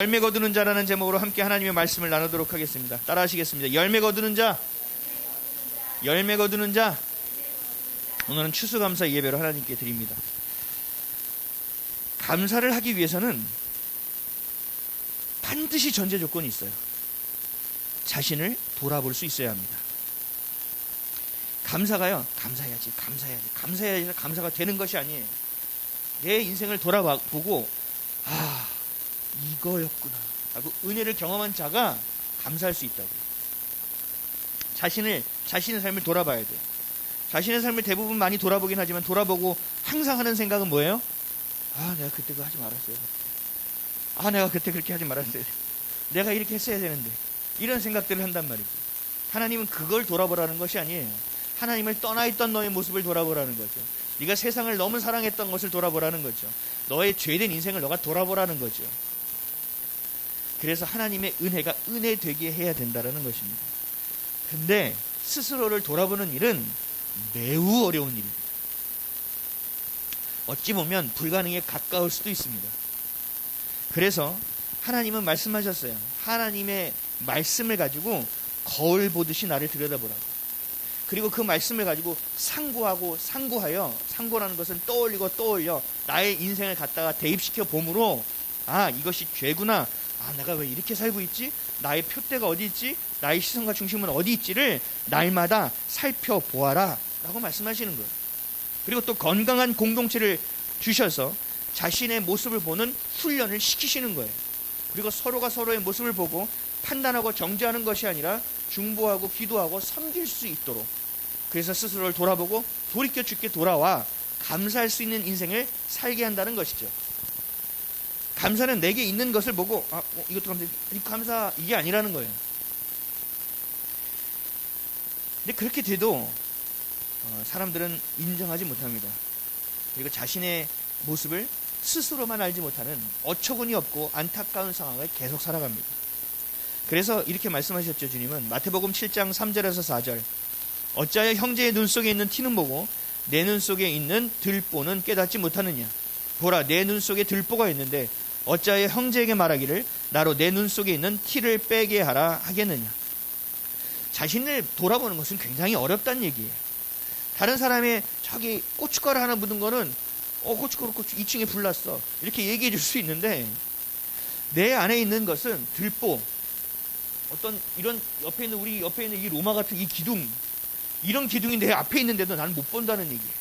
열매 거두는 자라는 제목으로 함께 하나님의 말씀을 나누도록 하겠습니다. 따라 하시겠습니다. 열매 거두는 자, 열매 거두는 자. 오늘은 추수감사 예배로 하나님께 드립니다. 감사를 하기 위해서는 반드시 전제 조건이 있어요. 자신을 돌아볼 수 있어야 합니다. 감사가요, 감사해야지 감사가 되는 것이 아니에요. 내 인생을 돌아보고 이거였구나 하고 은혜를 경험한 자가 감사할 수 있다고요. 자신의 삶을 돌아봐야 돼요. 자신의 삶을 대부분 많이 돌아보긴 하지만 돌아보고 항상 하는 생각은 뭐예요? 내가 그때 그거 하지 말았어요. 내가 그때 그렇게 하지 말았어요. 내가 이렇게 했어야 되는데. 이런 생각들을 한단 말이죠. 하나님은 그걸 돌아보라는 것이 아니에요. 하나님을 떠나 있던 너의 모습을 돌아보라는 거죠. 네가 세상을 너무 사랑했던 것을 돌아보라는 거죠. 너의 죄된 인생을 너가 돌아보라는 거죠. 그래서 하나님의 은혜가 은혜 되게 해야 된다는 것입니다. 근데 스스로를 돌아보는 일은 매우 어려운 일입니다. 어찌 보면 불가능에 가까울 수도 있습니다. 그래서 하나님은 말씀하셨어요. 하나님의 말씀을 가지고 거울 보듯이 나를 들여다보라고. 그리고 그 말씀을 가지고 상고하여, 상고라는 것은 떠올려 나의 인생을 갖다가 대입시켜 봄으로 이것이 죄구나. 내가 왜 이렇게 살고 있지? 나의 표대가 어디 있지? 나의 시선과 중심은 어디 있지를 날마다 살펴보아라 라고 말씀하시는 거예요. 그리고 또 건강한 공동체를 주셔서 자신의 모습을 보는 훈련을 시키시는 거예요. 그리고 서로가 서로의 모습을 보고 판단하고 정죄하는 것이 아니라 중보하고 기도하고 섬길 수 있도록, 그래서 스스로를 돌아보고 돌이켜 주께 돌아와 감사할 수 있는 인생을 살게 한다는 것이죠. 감사는 내게 있는 것을 보고 이것도 감사 이게 아니라는 거예요. 근데 그렇게 돼도 사람들은 인정하지 못합니다. 그리고 자신의 모습을 스스로만 알지 못하는 어처구니 없고 안타까운 상황을 계속 살아갑니다. 그래서 이렇게 말씀하셨죠. 주님은 마태복음 7장 3절에서 4절, 어찌하여 형제의 눈 속에 있는 티는 보고 내 눈 속에 있는 들보는 깨닫지 못하느냐. 보라, 내 눈 속에 들보가 있는데 어찌하여 형제에게 말하기를 나로 내 눈 속에 있는 티를 빼게 하라 하겠느냐. 자신을 돌아보는 것은 굉장히 어렵다는 얘기예요. 다른 사람의 저기 고춧가루 하나 묻은 거는 고춧가루 2층에 불났어 이렇게 얘기해 줄 수 있는데, 내 안에 있는 것은 들보, 어떤 이런 우리 옆에 있는 이 로마 같은 이 기둥, 이런 기둥이 내 앞에 있는데도 나는 못 본다는 얘기예요.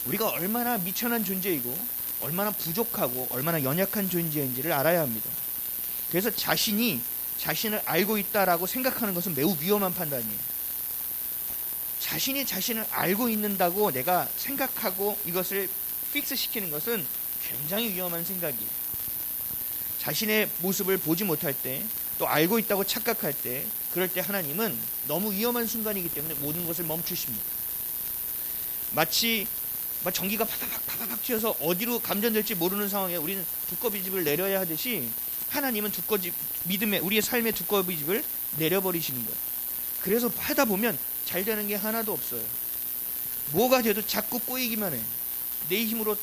우리가 얼마나 미천한 존재이고 얼마나 부족하고 얼마나 연약한 존재인지를 알아야 합니다. 그래서 자신을 알고 있다라고 생각하는 것은 매우 위험한 판단이에요. 자신이 자신을 알고 있는다고 내가 생각하고 이것을 픽스시키는 것은 굉장히 위험한 생각이에요. 자신의 모습을 보지 못할 때, 또 알고 있다고 착각할 때, 그럴 때 하나님은 너무 위험한 순간이기 때문에 모든 것을 멈추십니다. 마치 전기가 파바박 튀어서 어디로 감전될지 모르는 상황에 우리는 두꺼비집을 내려야 하듯이 하나님은 믿음의 우리의 삶의 두꺼비집을 내려버리시는 거예요. 그래서 하다 보면 잘 되는 게 하나도 없어요. 뭐가 돼도 자꾸 꼬이기만 해요. 내 힘으로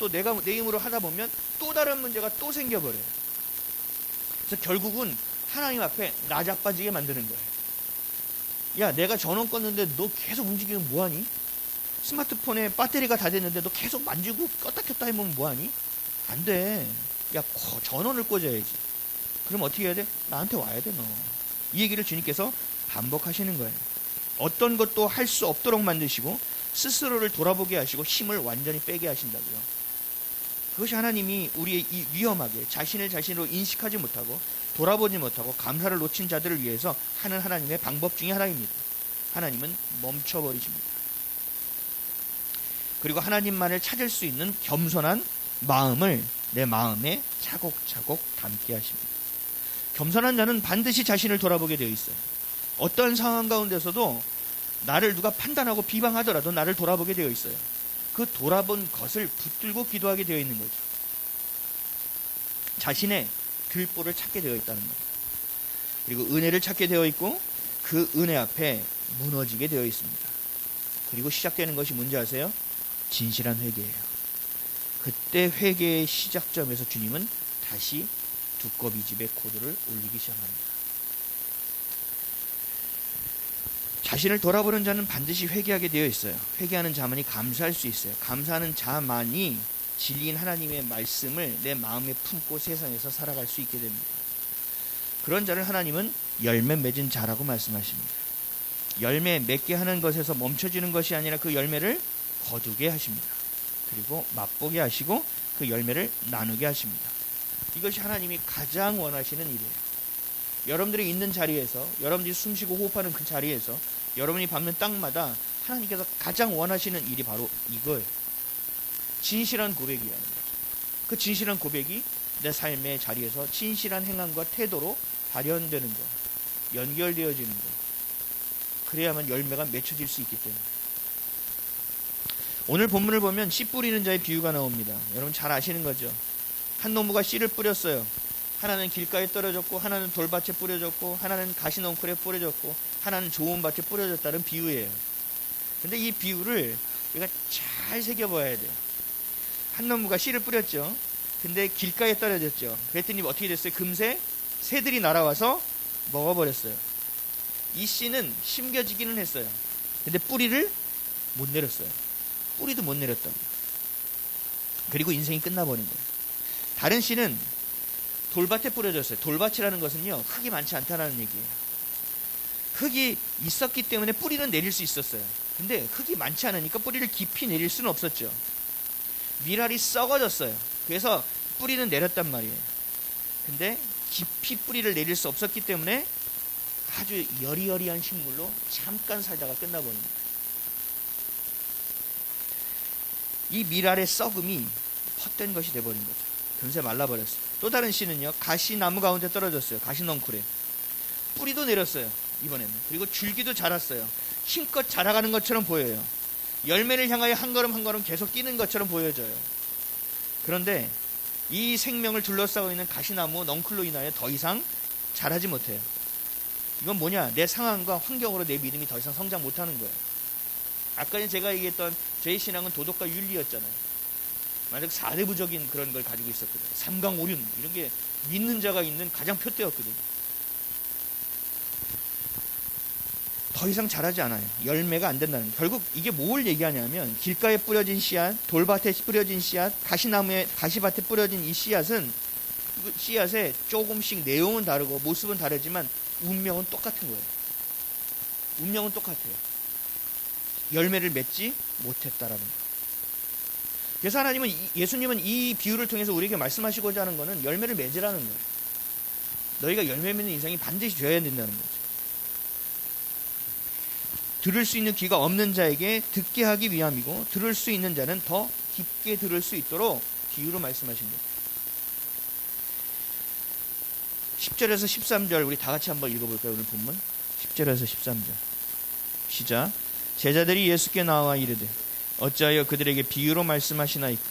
하다 보면 또 다른 문제가 또 생겨버려요. 그래서 결국은 하나님 앞에 나자빠지게 만드는 거예요. 야, 내가 전원 껐는데 너 계속 움직이면 뭐하니? 스마트폰에 배터리가 다 됐는데 너 계속 만지고 껐다 켰다 해보면 뭐하니? 안 돼. 야, 전원을 꽂아야지. 그럼 어떻게 해야 돼? 나한테 와야 돼, 너. 이 얘기를 주님께서 반복하시는 거예요. 어떤 것도 할 수 없도록 만드시고 스스로를 돌아보게 하시고 힘을 완전히 빼게 하신다고요. 그것이 하나님이 우리의 이 위험하게 자신으로 인식하지 못하고 돌아보지 못하고 감사를 놓친 자들을 위해서 하는 하나님의 방법 중에 하나입니다. 하나님은 멈춰버리십니다. 그리고 하나님만을 찾을 수 있는 겸손한 마음을 내 마음에 차곡차곡 담게 하십니다. 겸손한 자는 반드시 자신을 돌아보게 되어 있어요. 어떤 상황 가운데서도 나를 누가 판단하고 비방하더라도 나를 돌아보게 되어 있어요. 그 돌아본 것을 붙들고 기도하게 되어 있는 거죠. 자신의 들보를 찾게 되어 있다는 거예요. 그리고 은혜를 찾게 되어 있고 그 은혜 앞에 무너지게 되어 있습니다. 그리고 시작되는 것이 뭔지 아세요? 진실한 회개예요. 그때 회개의 시작점에서 주님은 다시 두꺼비 집에 코드를 올리기 시작합니다. 자신을 돌아보는 자는 반드시 회개하게 되어 있어요. 회개하는 자만이 감사할 수 있어요. 감사하는 자만이 진리인 하나님의 말씀을 내 마음에 품고 세상에서 살아갈 수 있게 됩니다. 그런 자를 하나님은 열매 맺은 자라고 말씀하십니다. 열매 맺게 하는 것에서 멈춰지는 것이 아니라 그 열매를 거두게 하십니다. 그리고 맛보게 하시고 그 열매를 나누게 하십니다. 이것이 하나님이 가장 원하시는 일이에요. 여러분들이 있는 자리에서, 여러분들이 숨쉬고 호흡하는 그 자리에서, 여러분이 밟는 땅마다 하나님께서 가장 원하시는 일이 바로 이거예요. 진실한 고백이야. 그 진실한 고백이 내 삶의 자리에서 진실한 행함과 태도로 발현되는 거, 연결되어지는 거. 그래야만 열매가 맺혀질 수 있기 때문에. 오늘 본문을 보면 씨 뿌리는 자의 비유가 나옵니다. 여러분 잘 아시는 거죠. 한 농부가 씨를 뿌렸어요. 하나는 길가에 떨어졌고, 하나는 돌밭에 뿌려졌고, 하나는 가시넝쿨에 뿌려졌고, 하나는 좋은 밭에 뿌려졌다는 비유예요. 근데 이 비유를 우리가 잘 새겨봐야 돼요. 한 농부가 씨를 뿌렸죠. 근데 길가에 떨어졌죠. 그랬더니 어떻게 됐어요? 금세 새들이 날아와서 먹어버렸어요. 이 씨는 심겨지기는 했어요. 근데 뿌리를 못 내렸어요. 뿌리도 못 내렸답니다. 그리고 인생이 끝나버린 거예요. 다른 씨는 돌밭에 뿌려졌어요. 돌밭이라는 것은요, 흙이 많지 않다는 얘기예요. 흙이 있었기 때문에 뿌리는 내릴 수 있었어요. 근데 흙이 많지 않으니까 뿌리를 깊이 내릴 수는 없었죠. 밀알이 썩어졌어요. 그래서 뿌리는 내렸단 말이에요. 근데 깊이 뿌리를 내릴 수 없었기 때문에 아주 여리여리한 식물로 잠깐 살다가 끝나버립니다. 이 밀알의 썩음이 헛된 것이 돼버린 거죠. 금세 말라버렸어요. 또 다른 씨는요, 가시나무 가운데 떨어졌어요. 가시넝쿨에. 뿌리도 내렸어요. 이번에는. 그리고 줄기도 자랐어요. 힘껏 자라가는 것처럼 보여요. 열매를 향하여 한 걸음 한 걸음 계속 뛰는 것처럼 보여져요. 그런데 이 생명을 둘러싸고 있는 가시나무 넝쿨로 인하여 더 이상 자라지 못해요. 이건 뭐냐? 내 상황과 환경으로 내 믿음이 더 이상 성장 못하는 거예요. 아까 전에 제가 얘기했던 제 신앙은 도덕과 윤리였잖아요. 만약 4대부적인 그런 걸 가지고 있었거든요. 삼강오륜 이런 게 믿는 자가 있는 가장 표대였거든요. 더 이상 자라지 않아요. 열매가 안 된다는 거예요. 결국 이게 뭘 얘기하냐면 길가에 뿌려진 씨앗, 돌밭에 뿌려진 씨앗, 가시나무에 가시밭에 뿌려진 이 씨앗은 씨앗에 조금씩 내용은 다르고 모습은 다르지만 운명은 똑같은 거예요. 운명은 똑같아요. 열매를 맺지 못했다라는 거예요. 그래서 하나님은 예수님은 이 비유를 통해서 우리에게 말씀하시고자 하는 것은 열매를 맺으라는 거예요. 너희가 열매 맺는 인생이 반드시 되어야 된다는 거죠. 들을 수 있는 귀가 없는 자에게 듣게 하기 위함이고 들을 수 있는 자는 더 깊게 들을 수 있도록 비유로 말씀하신 거예요. 10절에서 13절 우리 다 같이 한번 읽어볼까요? 오늘 본문 10절에서 13절 시작. 제자들이 예수께 나와 이르되 어찌하여 그들에게 비유로 말씀하시나이까?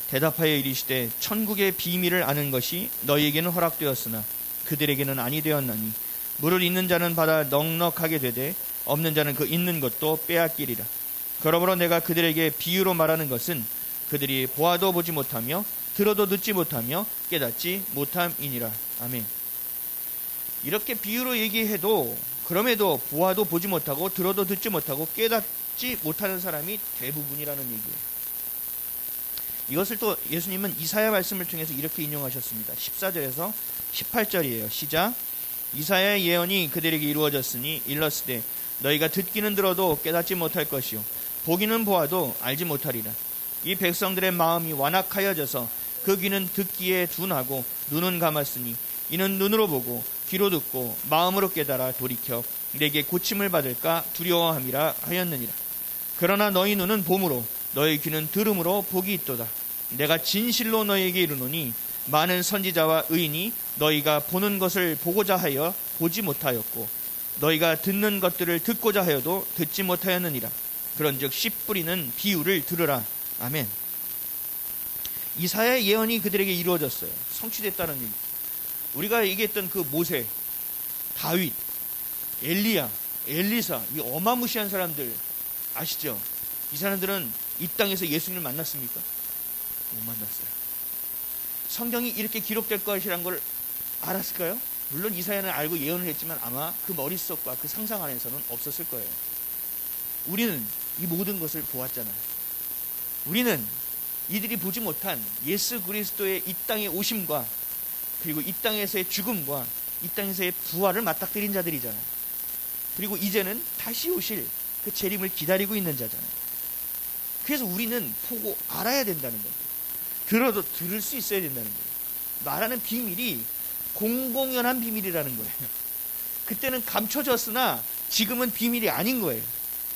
대답하여 이르시되 천국의 비밀을 아는 것이 너희에게는 허락되었으나 그들에게는 아니 되었나니 물을 있는 자는 받아 넉넉하게 되되 없는 자는 그 있는 것도 빼앗기리라. 그러므로 내가 그들에게 비유로 말하는 것은 그들이 보아도 보지 못하며 들어도 듣지 못하며 깨닫지 못함이니라. 아멘. 이렇게 비유로 얘기해도 그럼에도 보아도 보지 못하고 들어도 듣지 못하고 깨닫지 못하는 사람이 대부분이라는 얘기예요. 이것을 또 예수님은 이사야 말씀을 통해서 이렇게 인용하셨습니다. 14절에서 18절이에요. 시작. 이사야의 예언이 그들에게 이루어졌으니 일렀으되 너희가 듣기는 들어도 깨닫지 못할 것이요 보기는 보아도 알지 못하리라. 이 백성들의 마음이 완악하여져서 그 귀는 듣기에 둔하고 눈은 감았으니 이는 눈으로 보고 귀로 듣고 마음으로 깨달아 돌이켜 내게 고침을 받을까 두려워함이라 하였느니라. 그러나 너희 눈은 봄으로 너희 귀는 들음으로 복이 있도다. 내가 진실로 너희에게 이르노니 많은 선지자와 의인이 너희가 보는 것을 보고자 하여 보지 못하였고 너희가 듣는 것들을 듣고자 하여도 듣지 못하였느니라. 그런즉 씨 뿌리는 비유를 들으라. 아멘. 이사야의 예언이 그들에게 이루어졌어요. 성취됐다는 얘기. 우리가 얘기했던 그 모세, 다윗, 엘리야, 엘리사, 이 어마무시한 사람들 아시죠? 이 사람들은 이 땅에서 예수님을 만났습니까? 못 만났어요. 성경이 이렇게 기록될 것이란 걸 알았을까요? 물론 이사야는 알고 예언을 했지만 아마 그 머릿속과 그 상상 안에서는 없었을 거예요. 우리는 이 모든 것을 보았잖아요. 우리는 이들이 보지 못한 예수 그리스도의 이 땅에 오심과 그리고 이 땅에서의 죽음과 이 땅에서의 부활을 맞닥뜨린 자들이잖아요. 그리고 이제는 다시 오실 그 재림을 기다리고 있는 자잖아요. 그래서 우리는 보고 알아야 된다는 거예요. 들어도 들을 수 있어야 된다는 거예요. 말하는 비밀이 공공연한 비밀이라는 거예요. 그때는 감춰졌으나 지금은 비밀이 아닌 거예요.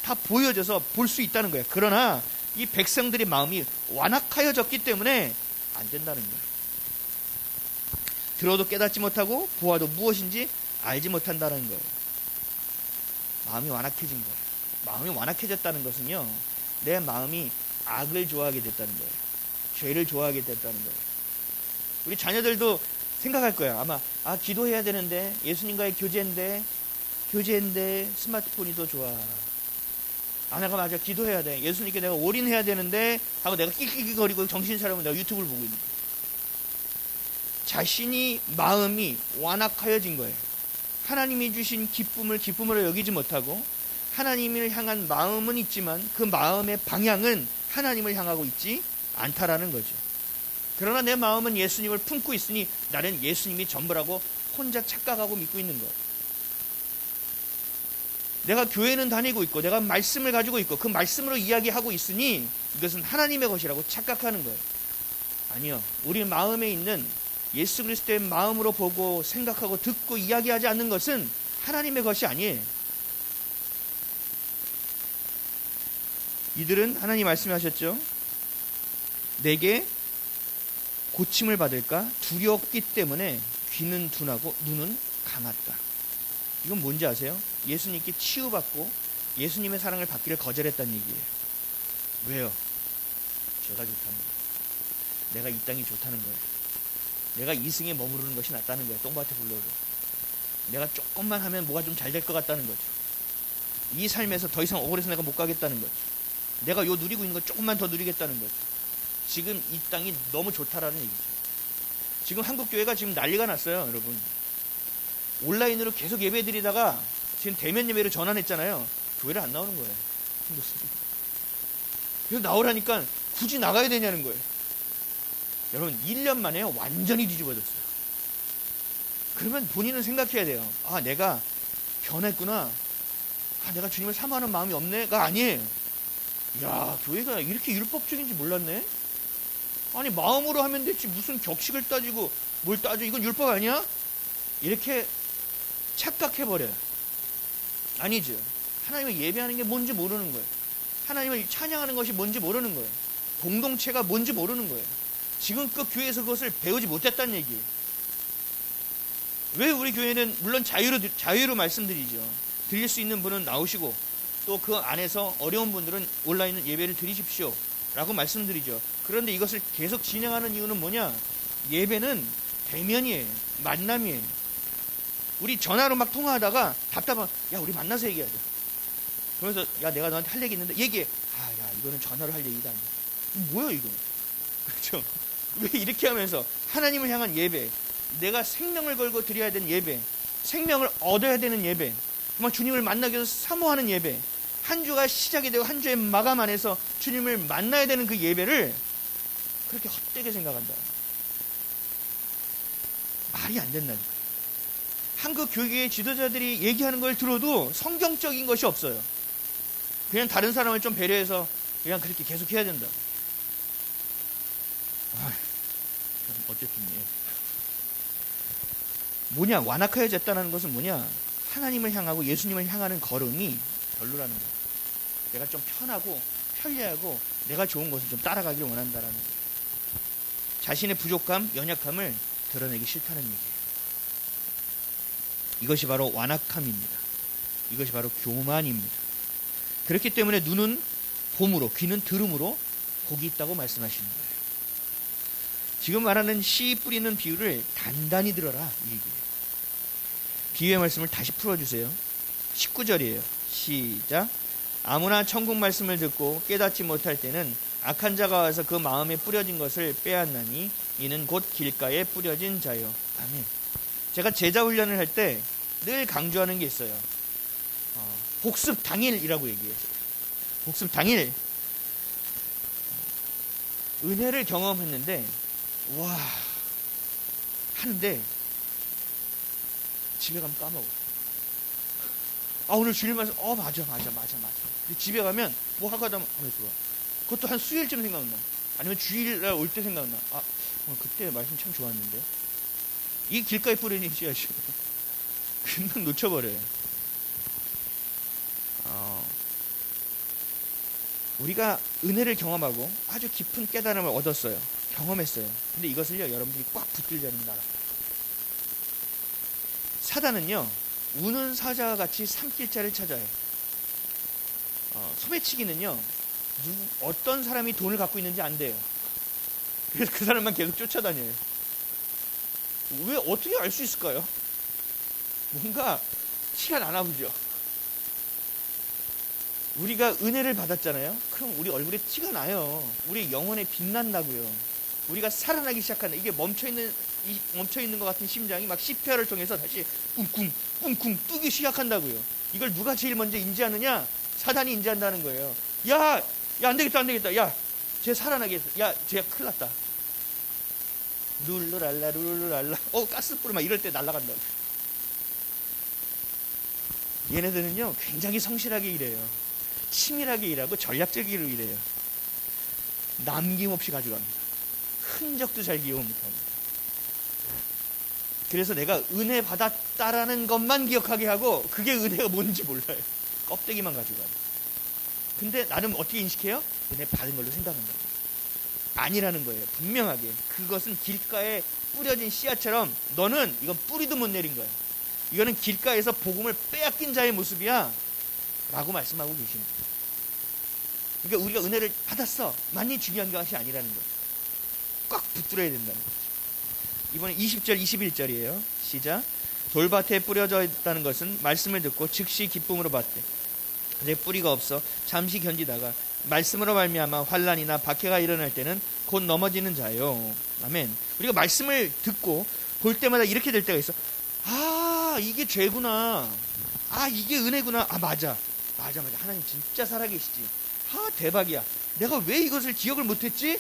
다 보여져서 볼 수 있다는 거예요. 그러나 이 백성들의 마음이 완악하여졌기 때문에 안 된다는 거예요. 들어도 깨닫지 못하고 보아도 무엇인지 알지 못한다는 거예요. 마음이 완악해진 거예요. 마음이 완악해졌다는 것은요, 내 마음이 악을 좋아하게 됐다는 거예요. 죄를 좋아하게 됐다는 거예요. 우리 자녀들도 생각할 거예요. 아마 기도해야 되는데 예수님과의 교제인데 스마트폰이 더 좋아. 내가 맞아 기도해야 돼. 예수님께 내가 올인해야 되는데 하고 내가 끽끽거리고 정신 차리면 내가 유튜브를 보고 있는 거예요. 자신이 마음이 완악하여진 거예요. 하나님이 주신 기쁨으로 여기지 못하고 하나님을 향한 마음은 있지만 그 마음의 방향은 하나님을 향하고 있지 않다라는 거죠. 그러나 내 마음은 예수님을 품고 있으니 나는 예수님이 전부라고 혼자 착각하고 믿고 있는 거예요. 내가 교회는 다니고 있고 내가 말씀을 가지고 있고 그 말씀으로 이야기하고 있으니 이것은 하나님의 것이라고 착각하는 거예요. 아니요. 우리 마음에 있는 예수 그리스도의 마음으로 보고 생각하고 듣고 이야기하지 않는 것은 하나님의 것이 아니에요. 이들은 하나님 말씀하셨죠. 내게 고침을 받을까 두려웠기 때문에 귀는 둔하고 눈은 감았다. 이건 뭔지 아세요? 예수님께 치유받고 예수님의 사랑을 받기를 거절했다는 얘기예요. 왜요? 죄가 좋다는 거예요. 내가 이 땅이 좋다는 거예요. 내가 이승에 머무르는 것이 낫다는 거예요. 똥밭에 굴러도. 내가 조금만 하면 뭐가 좀 잘 될 것 같다는 거죠. 이 삶에서 더 이상 억울해서 내가 못 가겠다는 거죠. 내가 요 누리고 있는 거 조금만 더 누리겠다는 거죠. 지금 이 땅이 너무 좋다라는 얘기죠. 지금 한국교회가 지금 난리가 났어요, 여러분. 온라인으로 계속 예배 드리다가 지금 대면 예배로 전환했잖아요. 교회를 안 나오는 거예요. 그래서 나오라니까 굳이 나가야 되냐는 거예요. 여러분 1년 만에 완전히 뒤집어졌어요. 그러면 본인은 생각해야 돼요. 내가 변했구나. 내가 주님을 사모하는 마음이 없네가 아니에요. 야, 교회가 이렇게 율법적인지 몰랐네. 아니 마음으로 하면 됐지 무슨 격식을 따지고 뭘 따져. 이건 율법 아니야? 이렇게 착각해버려요. 아니죠. 하나님을 예배하는 게 뭔지 모르는 거예요. 하나님을 찬양하는 것이 뭔지 모르는 거예요. 공동체가 뭔지 모르는 거예요. 지금껏 교회에서 그것을 배우지 못했다는 얘기예요. 왜 우리 교회는 물론 자유로 말씀드리죠. 드릴 수 있는 분은 나오시고 또 그 안에서 어려운 분들은 온라인 예배를 드리십시오 라고 말씀드리죠. 그런데 이것을 계속 진행하는 이유는 뭐냐? 예배는 대면이에요. 만남이에요. 우리 전화로 막 통화하다가 답답하면 우리 만나서 얘기하자. 그러면서 내가 너한테 할 얘기 있는데 얘기해. 이거는 전화로 할 얘기가 아니야. 뭐야 이거. 그렇죠? 왜 이렇게 하면서 하나님을 향한 예배, 내가 생명을 걸고 드려야 되는 예배, 생명을 얻어야 되는 예배, 정말 주님을 만나기 위해서 사모하는 예배, 한 주가 시작이 되고 한 주의 마감 안에서 주님을 만나야 되는 그 예배를 그렇게 헛되게 생각한다. 말이 안 된다니까요. 한국 교회의 지도자들이 얘기하는 걸 들어도 성경적인 것이 없어요. 그냥 다른 사람을 좀 배려해서 그냥 그렇게 계속 해야 된다. 어쨌든 뭐냐? 완악하여졌다는 것은 뭐냐? 하나님을 향하고 예수님을 향하는 걸음이 별로라는 거예요. 내가 좀 편하고 편리하고 내가 좋은 것을 좀 따라가길 원한다라는 거예요. 자신의 부족함, 연약함을 드러내기 싫다는 얘기예요. 이것이 바로 완악함입니다. 이것이 바로 교만입니다. 그렇기 때문에 눈은 봄으로, 귀는 들음으로 복이 있다고 말씀하시는 거예요. 지금 말하는 씨 뿌리는 비유를 단단히 들어라 이 얘기예요. 비유의 말씀을 다시 풀어주세요. 19절이에요. 시작. 아무나 천국 말씀을 듣고 깨닫지 못할 때는 악한 자가 와서 그 마음에 뿌려진 것을 빼앗나니 이는 곧 길가에 뿌려진 자요. 아멘. 제가 제자 훈련을 할 때 늘 강조하는 게 있어요. 복습 당일이라고 얘기해요. 복습 당일. 은혜를 경험했는데 와 하는데 집에 가면 까먹어. 오늘 주일 말씀 맞아. 근데 집에 가면 뭐 하고 하다 하면 들어와. 그것도 한 수요일쯤 생각나. 아니면 주일날 올 때 생각나. 그때 말씀 참 좋았는데. 이 길가에 뿌리는 씨앗이 금방 놓쳐버려요. 우리가 은혜를 경험하고 아주 깊은 깨달음을 얻었어요. 경험했어요. 근데 이것을요, 여러분들이 꽉 붙들자는 나라. 사단은요, 우는 사자와 같이 삼킬 자를 찾아요. 소매치기는요, 어떤 사람이 돈을 갖고 있는지 안 돼요. 그래서 그 사람만 계속 쫓아다녀요. 왜, 어떻게 알 수 있을까요? 뭔가 티가 나나 보죠. 우리가 은혜를 받았잖아요. 그럼 우리 얼굴에 티가 나요. 우리 영혼에 빛난다고요. 우리가 살아나기 시작한다. 이게 멈춰있는 것 같은 심장이 막 CPR을 통해서 다시 쿵쿵 뜨기 시작한다고요. 이걸 누가 제일 먼저 인지하느냐? 사단이 인지한다는 거예요. 야, 안 되겠다. 야, 쟤 살아나게 했어. 야, 쟤 큰일 났다. 룰루랄라. 가스불 막 이럴 때 날아간다고. 얘네들은요, 굉장히 성실하게 일해요. 치밀하게 일하고 전략적으로 일해요. 남김없이 가져갑니다. 흔적도 잘 기억 못합니다. 그래서 내가 은혜 받았다라는 것만 기억하게 하고 그게 은혜가 뭔지 몰라요. 껍데기만 가져가요. 근데 나는 어떻게 인식해요? 은혜 받은 걸로 생각한다고. 아니라는 거예요. 분명하게. 그것은 길가에 뿌려진 씨앗처럼 너는 이건 뿌리도 못 내린 거야. 이거는 길가에서 복음을 빼앗긴 자의 모습이야 라고 말씀하고 계십니다. 그러니까 우리가 은혜를 받았어 만이 중요한 것이 아니라는 거죠. 꽉 붙들어야 된다는 거죠. 이번에 20절 21절이에요. 시작. 돌밭에 뿌려져 있다는 것은 말씀을 듣고 즉시 기쁨으로 받되 내 뿌리가 없어 잠시 견디다가 말씀으로 말미암아 환난이나 박해가 일어날 때는 곧 넘어지는 자요. 아멘. 우리가 말씀을 듣고 볼 때마다 이렇게 될 때가 있어. 이게 죄구나. 이게 은혜구나. 맞아. 하나님 진짜 살아계시지. 대박이야. 내가 왜 이것을 기억을 못했지?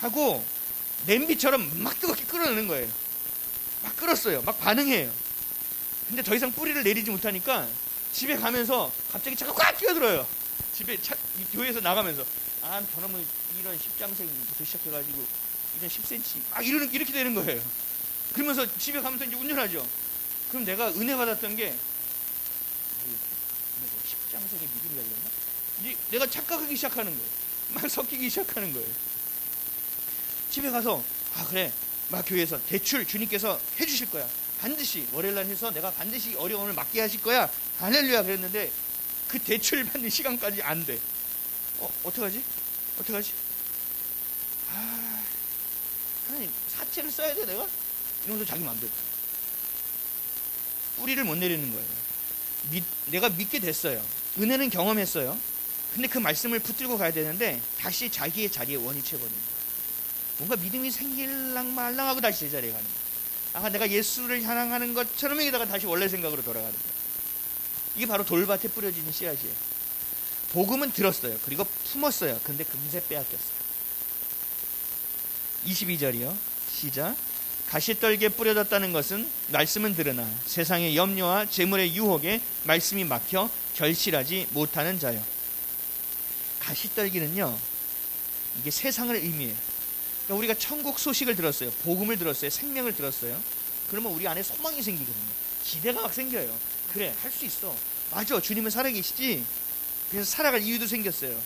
하고 냄비처럼 막 뜨겁게 끓어내는 거예요. 막 끓었어요. 막 반응해요. 근데 더 이상 뿌리를 내리지 못하니까 집에 가면서 갑자기 차가 꽉 끼어들어요. 교회에서 나가면서 저놈은 이런 10장생부터 시작해가지고 이런 10cm 막 이렇게 되는 거예요. 그러면서 집에 가면서 이제 운전하죠. 그럼 내가 은혜 받았던 게 10장생의 믿음이 열렸나? 이제 내가 착각하기 시작하는 거예요. 막 섞이기 시작하는 거예요. 집에 가서 그래 막 교회에서 대출 주님께서 해주실 거야. 반드시 월요일날 해서 내가 반드시 어려움을 막게 하실 거야. 할렐루야 그랬는데 그 대출 받는 시간까지 안 돼. 어떡하지? 하나님 사채를 써야 돼 내가? 이러면서 자기 마음대로 뿌리를 못 내리는 거예요. 내가 믿게 됐어요. 은혜는 경험했어요. 근데 그 말씀을 붙들고 가야 되는데 다시 자기의 자리에 원위치해버리는 거예요. 뭔가 믿음이 생길랑 말랑하고 다시 제자리에 가는 거예요. 내가 예수를 향하는 것처럼 여기다가 다시 원래 생각으로 돌아가는 거예요. 이게 바로 돌밭에 뿌려지는 씨앗이에요. 복음은 들었어요. 그리고 품었어요. 근데 금세 빼앗겼어요. 22절이요. 시작. 가시떨기에 뿌려졌다는 것은 말씀은 들으나 세상의 염려와 재물의 유혹에 말씀이 막혀 결실하지 못하는 자요. 가시떨기는요, 이게 세상을 의미해요. 그러니까 우리가 천국 소식을 들었어요. 복음을 들었어요. 생명을 들었어요. 그러면 우리 안에 소망이 생기거든요. 기대가 막 생겨요. 그래, 할 수 있어. 맞아, 주님은 살아계시지. 그래서 살아갈 이유도 생겼어요.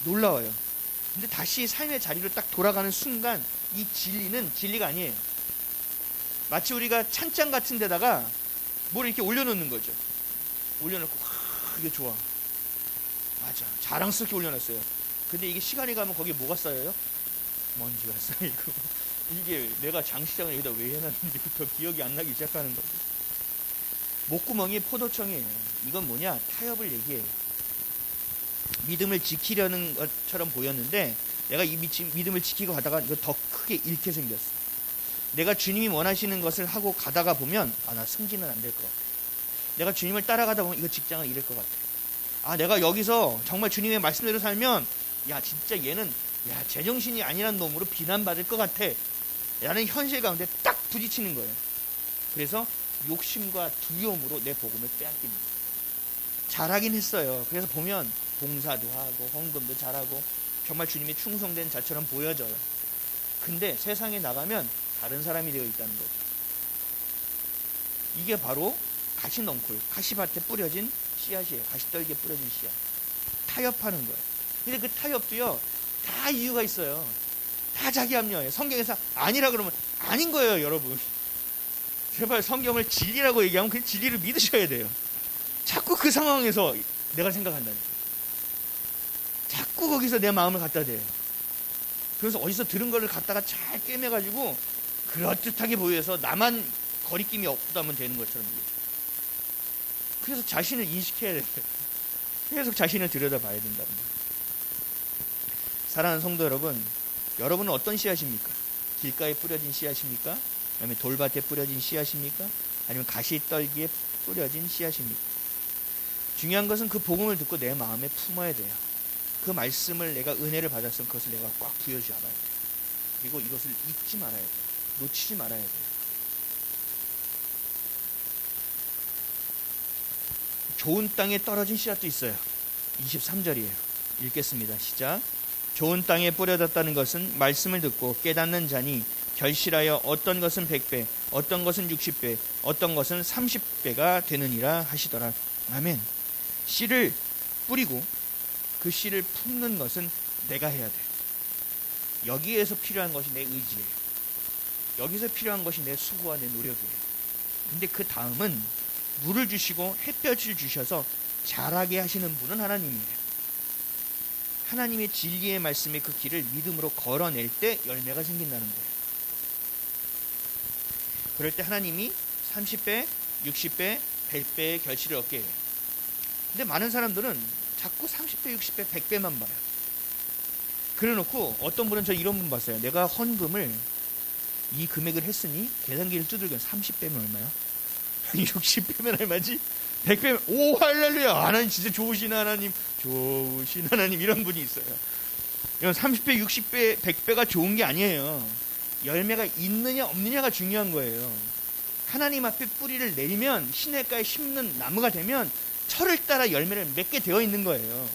놀라워요. 근데 다시 삶의 자리로 딱 돌아가는 순간 이 진리는 진리가 아니에요. 마치 우리가 찬장 같은 데다가 뭘 이렇게 올려놓는 거죠. 올려놓고 이게 좋아. 맞아, 자랑스럽게 올려놨어요. 근데 이게 시간이 가면 거기에 뭐가 쌓여요? 먼지가 쌓이고. 이게 내가 장시장을 여기다 왜 해놨는지부터 기억이 안 나기 시작하는 거죠. 목구멍이 포도청이에요. 이건 뭐냐? 타협을 얘기해요. 믿음을 지키려는 것처럼 보였는데 내가 이 믿음을 지키고 가다가 이거 더 크게 잃게 생겼어. 내가 주님이 원하시는 것을 하고 가다가 보면 나 승진은 안 될 것 같아. 내가 주님을 따라가다 보면 이거 직장을 잃을 것 같아. 내가 여기서 정말 주님의 말씀대로 살면 진짜 얘는 제정신이 아니란 놈으로 비난받을 것 같아 라는 현실 가운데 딱 부딪히는 거예요. 그래서 욕심과 두려움으로 내 복음을 빼앗깁니다. 잘하긴 했어요. 그래서 보면 봉사도 하고 헌금도 잘하고 정말 주님이 충성된 자처럼 보여져요. 근데 세상에 나가면 다른 사람이 되어 있다는 거죠. 이게 바로 가시넝쿨, 가시밭에 뿌려진 씨앗이에요. 가시떨기에 뿌려진 씨앗. 타협하는 거예요. 근데 그 타협도요, 다 이유가 있어요. 다 자기 합리화예요. 성경에서 아니라 그러면 아닌 거예요, 여러분. 제발 성경을 진리라고 얘기하면 그 진리를 믿으셔야 돼요. 자꾸 그 상황에서 내가 생각한다니까. 자꾸 거기서 내 마음을 갖다 대요. 그래서 어디서 들은 거를 갖다가 잘 꿰매가지고 그럴듯하게 보여서 나만 거리낌이 없다면 되는 것처럼. 그래서 자신을 인식해야 돼요. 계속 자신을 들여다봐야 된다는 거예요. 사랑하는 성도 여러분, 여러분은 어떤 씨앗입니까? 길가에 뿌려진 씨앗입니까? 아니면 돌밭에 뿌려진 씨앗입니까? 아니면 가시떨기에 뿌려진 씨앗입니까? 중요한 것은 그 복음을 듣고 내 마음에 품어야 돼요. 그 말씀을 내가 은혜를 받았으면 그것을 내가 꽉 부여잡아야 돼요. 그리고 이것을 잊지 말아야 돼요. 놓치지 말아야 돼요. 좋은 땅에 떨어진 씨앗도 있어요. 23절이에요. 읽겠습니다. 시작. 좋은 땅에 뿌려졌다는 것은 말씀을 듣고 깨닫는 자니 결실하여 어떤 것은 100배, 어떤 것은 60배, 어떤 것은 30배가 되느니라 하시더라. 아멘. 씨를 뿌리고 그 씨를 품는 것은 내가 해야 돼. 여기에서 필요한 것이 내 의지예요. 여기서 필요한 것이 내 수고와 내 노력이에요. 근데 그 다음은 물을 주시고 햇볕을 주셔서 자라게 하시는 분은 하나님이에요. 하나님의 진리의 말씀의 그 길을 믿음으로 걸어낼 때 열매가 생긴다는 거예요. 그럴 때 하나님이 30배, 60배, 100배의 결실을 얻게 해요. 근데 많은 사람들은 자꾸 30배, 60배, 100배만 봐요. 그래 놓고 어떤 분은 저 이런 분 봤어요. 내가 헌금을 이 금액을 했으니 계산기를 두들겨 30배면 얼마야? 60배면 얼마지? 100배면 오 할렐루야, 하나님 진짜 좋으신 하나님, 좋으신 하나님, 이런 분이 있어요. 이건 30배, 60배, 100배가 좋은 게 아니에요. 열매가 있느냐 없느냐가 중요한 거예요. 하나님 앞에 뿌리를 내리면 시냇가에 심는 나무가 되면 철을 따라 열매를 맺게 되어 있는 거예요.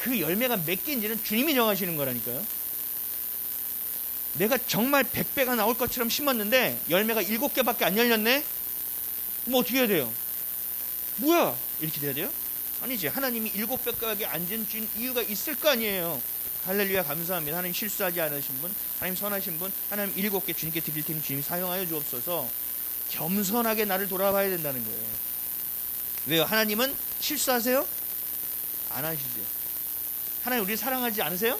그 열매가 몇 개인지는 주님이 정하시는 거라니까요. 내가 정말 100배가 나올 것처럼 심었는데 열매가 7개밖에 안 열렸네? 그럼 어떻게 해야 돼요? 뭐야? 이렇게 돼야 돼요? 아니지. 하나님이 7배가게 안 준 이유가 있을 거 아니에요. 할렐루야, 감사합니다. 하나님 실수하지 않으신 분, 하나님 선하신 분, 하나님 7개 주님께 드릴 테니 주님 사용하여 주옵소서. 겸손하게 나를 돌아봐야 된다는 거예요. 왜요? 하나님은 실수하세요? 안 하시죠. 하나님 우리 사랑하지 않으세요?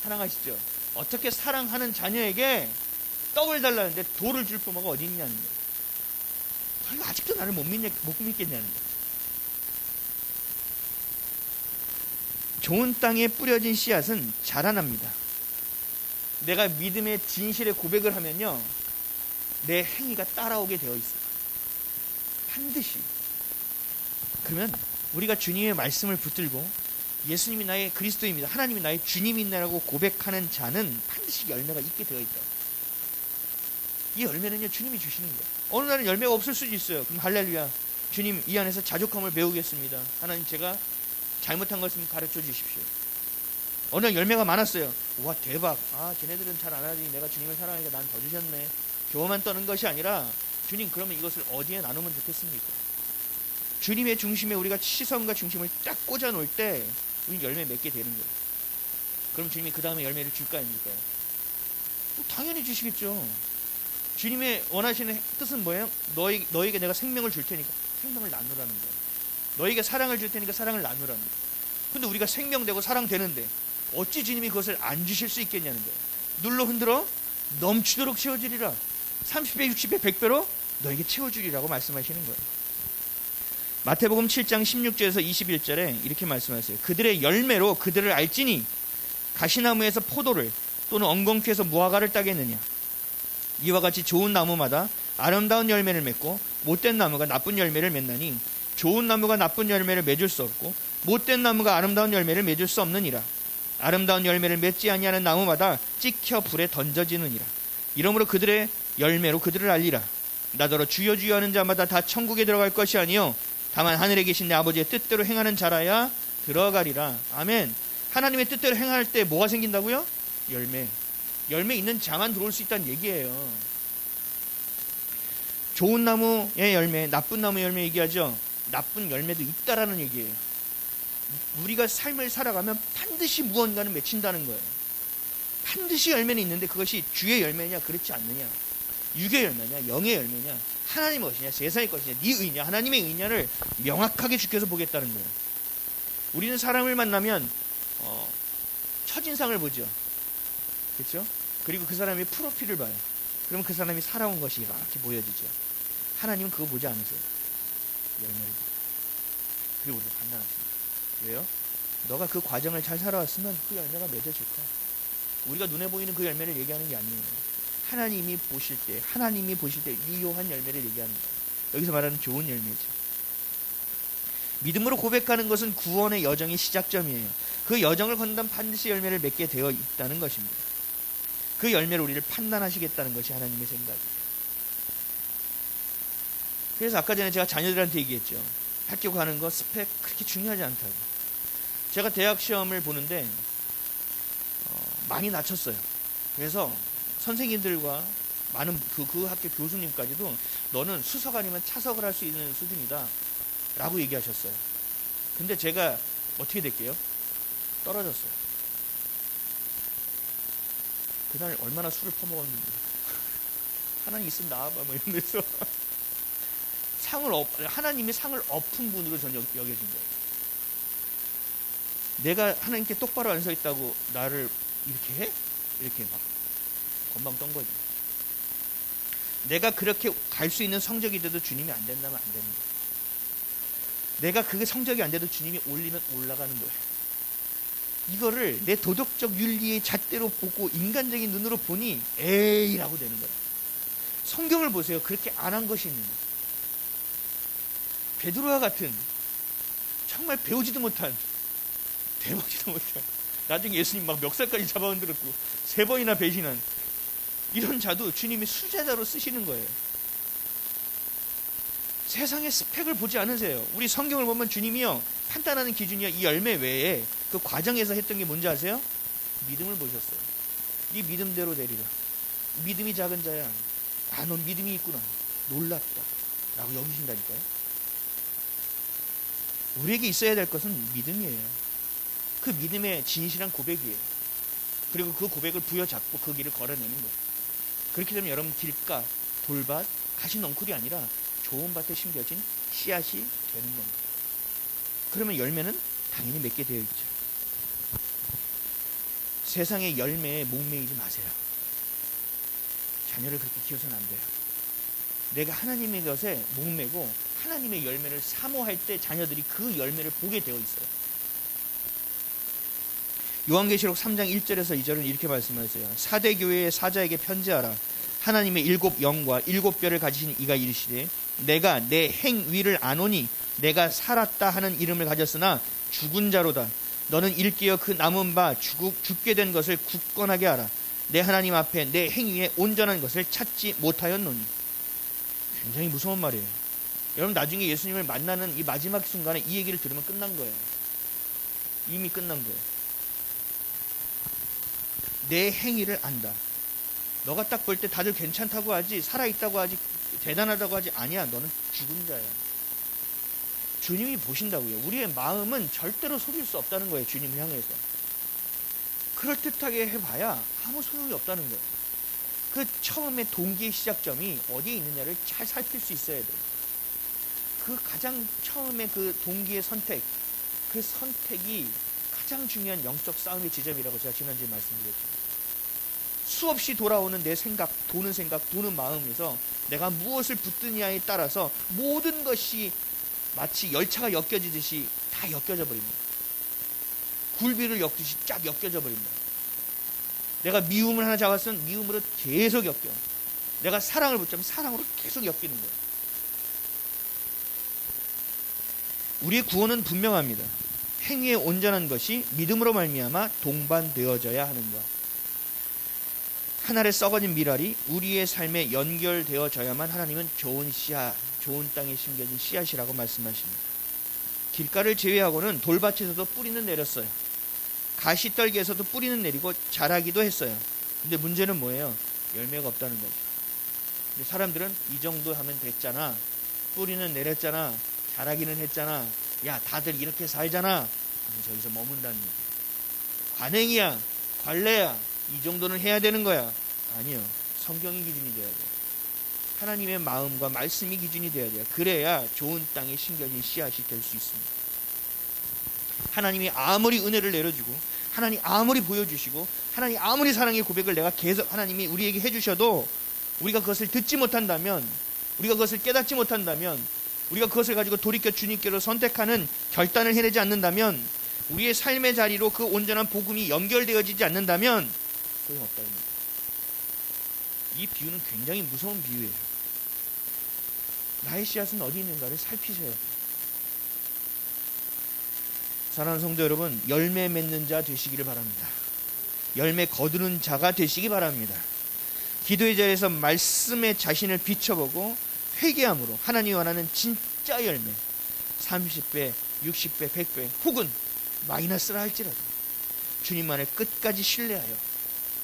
사랑하시죠. 어떻게 사랑하는 자녀에게 떡을 달라는데 돌을 줄 부모가 어디 있냐는 거예요. 아직도 나를 못 믿겠냐는 거예요. 좋은 땅에 뿌려진 씨앗은 자라납니다. 내가 믿음의 진실의 고백을 하면요, 내 행위가 따라오게 되어 있어요. 반드시. 그러면 우리가 주님의 말씀을 붙들고 예수님이 나의 그리스도입니다, 하나님이 나의 주님이라고 고백하는 자는 반드시 열매가 있게 되어 있다. 이 열매는요, 주님이 주시는 거예요. 어느 날은 열매가 없을 수도 있어요. 그럼 할렐루야, 주님 이 안에서 자족함을 배우겠습니다. 하나님 제가 잘못한 것을 가르쳐 주십시오. 어느 날 열매가 많았어요. 와 대박, 쟤네들은 잘 안 하더니 내가 주님을 사랑하니까 난 더 주셨네. 교만 떠는 것이 아니라 주님 그러면 이것을 어디에 나누면 좋겠습니까? 주님의 중심에 우리가 시선과 중심을 딱 꽂아 놓을 때 우리 열매 맺게 되는 거예요. 그럼 주님이 그 다음에 열매를 줄까 아닙니까? 당연히 주시겠죠. 주님의 원하시는 뜻은 뭐예요? 너에게 내가 생명을 줄 테니까 생명을 나누라는 거예요. 너에게 사랑을 줄 테니까 사랑을 나누라는 거예요. 근데 우리가 생명되고 사랑되는데 어찌 주님이 그것을 안 주실 수 있겠냐는 거예요. 눌러 흔들어 넘치도록 채워주리라. 30배, 60배, 100배로 너에게 채워주리라고 말씀하시는 거예요. 마태복음 7장 16절에서 21절에 이렇게 말씀하세요. 그들의 열매로 그들을 알지니 가시나무에서 포도를 또는 엉겅퀴에서 무화과를 따겠느냐. 이와 같이 좋은 나무마다 아름다운 열매를 맺고 못된 나무가 나쁜 열매를 맺나니 좋은 나무가 나쁜 열매를 맺을 수 없고 못된 나무가 아름다운 열매를 맺을 수 없느니라. 아름다운 열매를 맺지 아니하는 나무마다 찍혀 불에 던져지느니라. 이러므로 그들의 열매로 그들을 알리라. 나더러 주여 주여 하는 자마다 다 천국에 들어갈 것이 아니요 다만 하늘에 계신 내 아버지의 뜻대로 행하는 자라야 들어가리라. 아멘. 하나님의 뜻대로 행할 때 뭐가 생긴다고요? 열매 있는 자만 들어올 수 있다는 얘기예요. 좋은 나무의 열매, 나쁜 나무의 열매 얘기하죠. 나쁜 열매도 있다라는 얘기예요. 우리가 삶을 살아가면 반드시 무언가는 맺힌다는 거예요. 반드시 열매는 있는데 그것이 주의 열매냐 그렇지 않느냐, 육의 열매냐 영의 열매냐, 하나님의 것이냐 세상의 것이냐, 네 의냐 하나님의 의냐를 명확하게 주께서 보겠다는 거예요. 우리는 사람을 만나면 첫인상을 보죠. 그렇죠? 그리고 그 사람의 프로필을 봐요. 그러면 그 사람이 살아온 것이 이렇게 보여지죠. 하나님은 그거 보지 않으세요. 열매를 보고. 그리고 우리를 판단하십니다. 왜요? 너가 그 과정을 잘 살아왔으면 그 열매가 맺어질 거야. 우리가 눈에 보이는 그 열매를 얘기하는 게 아니에요. 하나님이 보실 때 유효한 열매를 얘기하는 거예요. 여기서 말하는 좋은 열매죠. 믿음으로 고백하는 것은 구원의 여정의 시작점이에요. 그 여정을 건너면 반드시 열매를 맺게 되어 있다는 것입니다. 그 열매를 우리를 판단하시겠다는 것이 하나님의 생각이에요. 그래서 아까 전에 제가 자녀들한테 얘기했죠. 학교 가는 거 스펙 그렇게 중요하지 않다고. 제가 대학 시험을 보는데 많이 낮췄어요. 그래서 선생님들과 많은 그 학교 교수님까지도 너는 수석 아니면 차석을 할 수 있는 수준이다 라고 얘기하셨어요. 근데 제가 어떻게 될게요? 떨어졌어요. 그날 얼마나 술을 퍼먹었는지. 하나님 있으면 나와봐 뭐 이러면서 하나님이 상을 엎은 분으로 전 여겨진 거예요. 내가 하나님께 똑바로 안 서 있다고 나를 이렇게 해? 이렇게 막 건방 떤 거죠. 내가 그렇게 갈 수 있는 성적이 돼도 주님이 안 된다면 안 되는 거예요. 내가 그게 성적이 안 돼도 주님이 올리면 올라가는 거예요. 이거를 내 도덕적 윤리의 잣대로 보고 인간적인 눈으로 보니 에이라고 되는 거예요. 성경을 보세요. 그렇게 안 한 것이 있는 거예요. 베드로와 같은 정말 배우지도 못한 대박지도 못한 나중에 예수님 막 멱살까지 잡아 흔들었고 3번이나 배신한 이런 자도 주님이 수제자로 쓰시는 거예요. 세상의 스펙을 보지 않으세요. 우리 성경을 보면 주님이요 판단하는 기준이요 이 열매 외에 그 과정에서 했던 게 뭔지 아세요? 믿음을 보셨어요. 네 믿음대로 되리라. 믿음이 작은 자야. 넌 믿음이 있구나. 놀랍다 라고 여기신다니까요. 우리에게 있어야 될 것은 믿음이에요. 그 믿음의 진실한 고백이에요. 그리고 그 고백을 부여잡고 그 길을 걸어내는 거예요. 그렇게 되면 여러분 길가, 돌밭, 가시 넝쿨이 아니라 좋은 밭에 심겨진 씨앗이 되는 겁니다. 그러면 열매는 당연히 맺게 되어 있죠. 세상의 열매에 목매이지 마세요. 자녀를 그렇게 키워서는 안 돼요. 내가 하나님의 것에 목매고 하나님의 열매를 사모할 때 자녀들이 그 열매를 보게 되어 있어요. 요한계시록 3장 1절에서 2절은 이렇게 말씀하세요. 사대 교회의 사자에게 편지하라. 하나님의 7 영과 7 뼈를 가지신 이가 이르시되 내가 내 행위를 아노니 내가 살았다 하는 이름을 가졌으나 죽은 자로다. 너는 일깨어 그 남은 바 죽게 된 것을 굳건하게 하라. 내 하나님 앞에 내 행위에 온전한 것을 찾지 못하였노니. 굉장히 무서운 말이에요. 여러분 나중에 예수님을 만나는 이 마지막 순간에 이 얘기를 들으면 끝난 거예요. 이미 끝난 거예요. 내 행위를 안다. 너가 딱 볼 때 다들 괜찮다고 하지, 살아있다고 하지, 대단하다고 하지, 아니야. 너는 죽은 자야. 주님이 보신다고요. 우리의 마음은 절대로 속일 수 없다는 거예요. 주님을 향해서. 그럴듯하게 해봐야 아무 소용이 없다는 거예요. 그 처음에 동기의 시작점이 어디에 있느냐를 잘 살필 수 있어야 돼요. 그 가장 처음에 그 동기의 선택, 그 선택이 가장 중요한 영적 싸움의 지점이라고 제가 지난주에 말씀드렸죠. 수없이 돌아오는 내 생각, 도는 마음에서 내가 무엇을 붙드냐에 따라서 모든 것이 마치 열차가 엮여지듯이 다 엮여져 버립니다. 굴비를 엮듯이 쫙 엮여져 버립니다. 내가 미움을 하나 잡았으면 미움으로 계속 엮여. 내가 사랑을 붙잡으면 사랑으로 계속 엮이는 거예요. 우리의 구원은 분명합니다. 행위에 온전한 것이 믿음으로 말미암아 동반되어져야 하는 것. 한 알의 썩어진 밀알이 우리의 삶에 연결되어져야만 하나님은 좋은 씨앗, 좋은 땅에 심겨진 씨앗이라고 말씀하십니다. 길가를 제외하고는 돌밭에서도 뿌리는 내렸어요. 가시떨기에서도 뿌리는 내리고 자라기도 했어요. 근데 문제는 뭐예요? 열매가 없다는 거죠. 근데 사람들은 이 정도 하면 됐잖아, 뿌리는 내렸잖아, 자라기는 했잖아, 야 다들 이렇게 살잖아 하면서 저기서 머문다는 얘기예요. 관행이야, 관례야, 이 정도는 해야 되는 거야. 아니요, 성경이 기준이 돼야 돼요. 하나님의 마음과 말씀이 기준이 돼야 돼요. 그래야 좋은 땅에 심겨진 씨앗이 될 수 있습니다. 하나님이 아무리 은혜를 내려주고, 하나님 아무리 보여주시고, 하나님 아무리 사랑의 고백을 내가 계속 하나님이 우리에게 해주셔도 우리가 그것을 듣지 못한다면, 우리가 그것을 깨닫지 못한다면, 우리가 그것을 가지고 돌이켜 주님께로 선택하는 결단을 해내지 않는다면, 우리의 삶의 자리로 그 온전한 복음이 연결되어지지 않는다면 소용없다는 겁니다. 이 비유는 굉장히 무서운 비유예요. 나의 씨앗은 어디 있는가를 살피셔야 돼요. 사랑하는 성도 여러분, 열매 맺는 자 되시기를 바랍니다. 열매 거두는 자가 되시기 바랍니다. 기도의 자리에서 말씀에 자신을 비춰보고 회개함으로 하나님이 원하는 진짜 열매, 30배, 60배, 100배 혹은 마이너스라 할지라도 주님만을 끝까지 신뢰하여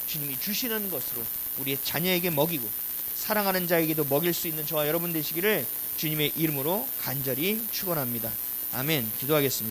주님이 주시는 것으로 우리의 자녀에게 먹이고 사랑하는 자에게도 먹일 수 있는 저와 여러분 되시기를 주님의 이름으로 간절히 축원합니다. 아멘. 기도하겠습니다.